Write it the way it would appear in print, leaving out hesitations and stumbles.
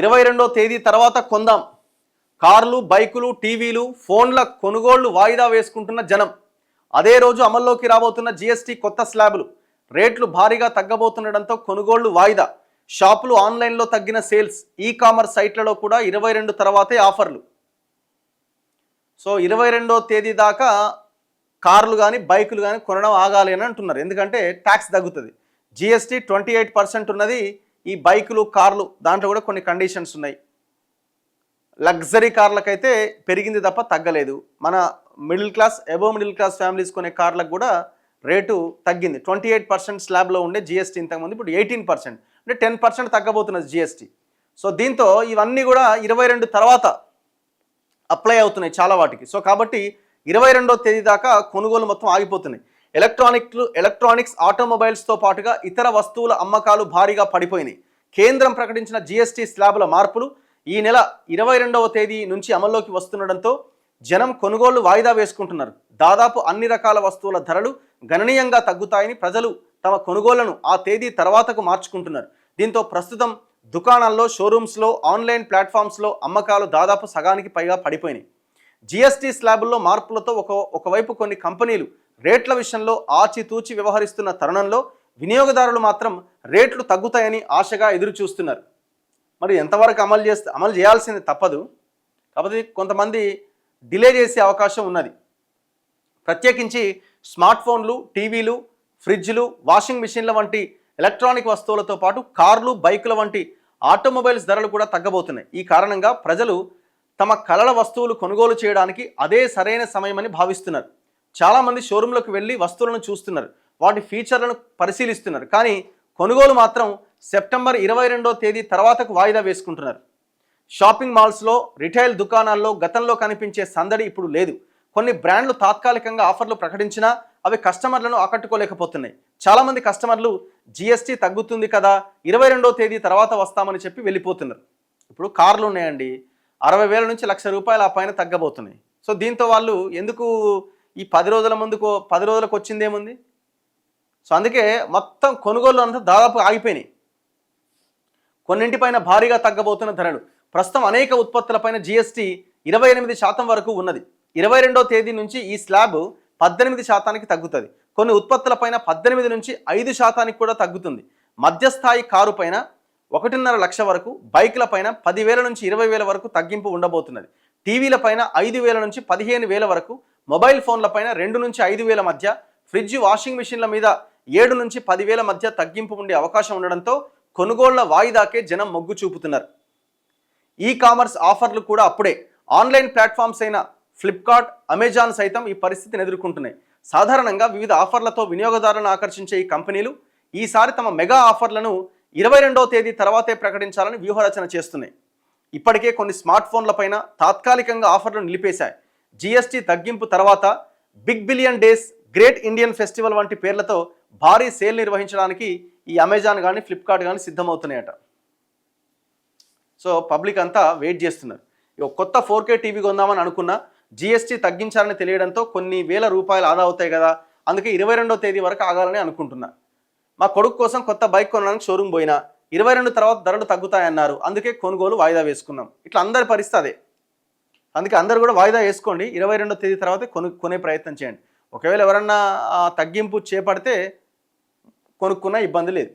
22వ తేదీ తర్వాత కొందాం. కార్లు, బైకులు, టీవీలు, ఫోన్ల కొనుగోళ్లు వాయిదా వేసుకుంటున్న జనం. అదే రోజు అమల్లోకి రాబోతున్న జీఎస్టీ కొత్త స్లాబులు. రేట్లు భారీగా తగ్గబోతుండడంతో కొనుగోళ్లు వాయిదా. షాపులు, ఆన్లైన్లో తగ్గిన సేల్స్. ఈ కామర్స్ సైట్లలో కూడా 22 తర్వాతే ఆఫర్లు. సో 22వ తేదీ దాకా కార్లు కానీ బైకులు కానీ కొనడం ఆగాలి అని అంటున్నారు. ఎందుకంటే ట్యాక్స్ తగ్గుతుంది. జీఎస్టీ 28% ఉన్నది. ఈ బైకులు, కార్లు దాంట్లో కూడా కొన్ని కండిషన్స్ ఉన్నాయి. లగ్జరీ కార్లకైతే పెరిగింది తప్ప తగ్గలేదు. మన middle class, above middle class families కొనే కార్లకు కూడా రేటు తగ్గింది. 28% స్లాబ్లో ఉండే జీఎస్టీ ఇంతకుముందు ఇప్పుడు 18%, అంటే 10% తగ్గబోతున్నది జీఎస్టీ. సో దీంతో ఇవన్నీ కూడా 22 తర్వాత అప్లై అవుతున్నాయి చాలా వాటికి. సో కాబట్టి 22వ తేదీ దాకా కొనుగోలు మొత్తం ఆగిపోతున్నాయి. ఎలక్ట్రానిక్స్, ఆటోమొబైల్స్తో పాటుగా ఇతర వస్తువుల అమ్మకాలు భారీగా పడిపోయినాయి. కేంద్రం ప్రకటించిన జీఎస్టీ స్లాబుల మార్పులు ఈ నెల 22వ తేదీ నుంచి అమల్లోకి వస్తుండడంతో జనం కొనుగోళ్లు వాయిదా వేసుకుంటున్నారు. దాదాపు అన్ని రకాల వస్తువుల ధరలు గణనీయంగా తగ్గుతాయని ప్రజలు తమ కొనుగోళ్లను ఆ తేదీ తర్వాతకు మార్చుకుంటున్నారు. దీంతో ప్రస్తుతం దుకాణాల్లో, షోరూమ్స్లో, ఆన్లైన్ ప్లాట్ఫామ్స్లో అమ్మకాలు దాదాపు సగానికి పైగా పడిపోయినాయి. జీఎస్టీ స్లాబుల్లో మార్పులతో ఒకవైపు కొన్ని కంపెనీలు రేట్ల విషయంలో ఆచితూచి వ్యవహరిస్తున్న తరుణంలో వినియోగదారులు మాత్రం రేట్లు తగ్గుతాయని ఆశగా ఎదురు చూస్తున్నారు. మరి ఎంతవరకు అమలు చేయాల్సింది తప్పదు. కాకపోతే కొంతమంది డిలే చేసే అవకాశం ఉన్నది. ప్రత్యేకించి స్మార్ట్ ఫోన్లు, టీవీలు, ఫ్రిడ్జ్లు, వాషింగ్ మిషన్ల వంటి ఎలక్ట్రానిక్ వస్తువులతో పాటు కార్లు, బైకుల వంటి ఆటోమొబైల్స్ ధరలు కూడా తగ్గబోతున్నాయి. ఈ కారణంగా ప్రజలు తమ కళల వస్తువులు కొనుగోలు చేయడానికి అదే సరైన సమయమని భావిస్తున్నారు. చాలామంది షోరూంలోకి వెళ్ళి వస్తువులను చూస్తున్నారు, వాటి ఫీచర్లను పరిశీలిస్తున్నారు. కానీ కొనుగోలు మాత్రం సెప్టెంబర్ 22వ తేదీ తర్వాతకు వాయిదా వేసుకుంటున్నారు. షాపింగ్ మాల్స్లో, రిటైల్ దుకాణాల్లో గతంలో కనిపించే సందడి ఇప్పుడు లేదు. కొన్ని బ్రాండ్లు తాత్కాలికంగా ఆఫర్లు ప్రకటించినా అవి కస్టమర్లను ఆకట్టుకోలేకపోతున్నాయి. చాలామంది కస్టమర్లు జీఎస్టీ తగ్గుతుంది కదా, 22వ తేదీ తర్వాత వస్తామని చెప్పి వెళ్ళిపోతున్నారు. ఇప్పుడు కార్లు ఉన్నాయండి, 60,000 నుంచి ₹1,00,000 ఆ పైన తగ్గబోతున్నాయి. సో దీంతో వాళ్ళు ఎందుకు ఈ 10 రోజుల ముందుకు 10 రోజులకు వచ్చిందేముంది? సో అందుకే మొత్తం కొనుగోలు అంతా దాదాపు ఆగిపోయినాయి. కొన్నింటిపైన భారీగా తగ్గబోతున్న ధరలు. ప్రస్తుతం అనేక ఉత్పత్తులపైన జీఎస్టీ 28% వరకు ఉన్నది. 22వ తేదీ నుంచి ఈ స్లాబ్ 18% తగ్గుతుంది. కొన్ని ఉత్పత్తులపైన 18 నుంచి 5% కూడా తగ్గుతుంది. మధ్యస్థాయి కారు పైన 1.5 లక్ష వరకు, బైకుల పైన 10,000 నుంచి 20,000 వరకు తగ్గింపు ఉండబోతున్నది. టీవీల పైన 5,000 నుంచి 15,000 వరకు, మొబైల్ ఫోన్ల పైన 2 నుంచి 5,000 మధ్య, ఫ్రిడ్జ్, వాషింగ్ మిషన్ల మీద 7 నుంచి 10,000 మధ్య తగ్గింపు ఉండే అవకాశం ఉండడంతో కొనుగోళ్ల వాయిదాకే జనం మొగ్గు చూపుతున్నారు. ఈ కామర్స్ ఆఫర్లు కూడా అప్పుడే. ఆన్లైన్ ప్లాట్ఫామ్స్ అయిన ఫ్లిప్కార్ట్, అమెజాన్ సైతం ఈ పరిస్థితిని ఎదుర్కొంటున్నాయి. సాధారణంగా వివిధ ఆఫర్లతో వినియోగదారులను ఆకర్షించే ఈ కంపెనీలు ఈసారి తమ మెగా ఆఫర్లను 22వ తేదీ తర్వాతే ప్రకటించాలని వ్యూహరచన చేస్తున్నాయి. ఇప్పటికే కొన్ని స్మార్ట్ ఫోన్లపైన తాత్కాలికంగా ఆఫర్లు నిలిపేశాయి. జీఎస్టీ తగ్గింపు తర్వాత big billion days, great Indian festival వంటి పేర్లతో భారీ సేల్ నిర్వహించడానికి ఈ అమెజాన్ కానీ ఫ్లిప్కార్ట్ కానీ సిద్ధమవుతున్నాయట. సో పబ్లిక్ అంతా వెయిట్ చేస్తున్నారు. కొత్త 4K టీవీ కొందామని అనుకున్నా జీఎస్టీ తగ్గించాలని తెలియడంతో కొన్ని వేల రూపాయలు ఆదా అవుతాయి కదా, అందుకే 22వ తేదీ వరకు ఆగాలని అనుకుంటున్నా. మా కొడుకు కోసం కొత్త బైక్ కొనడానికి షోరూమ్ పోయినా 22 తర్వాత ధరలు తగ్గుతాయన్నారు, అందుకే కొనుగోలు వాయిదా వేసుకున్నాం. ఇట్లా అందరి పరిస్థితి అదే. అందుకే అందరు కూడా వాయిదా వేసుకోండి. 22వ తేదీ తర్వాత కొనే ప్రయత్నం చేయండి. ఒకవేళ ఎవరన్నా తగ్గింపు చేపడితే కొనుక్కున్న ఇబ్బంది లేదు.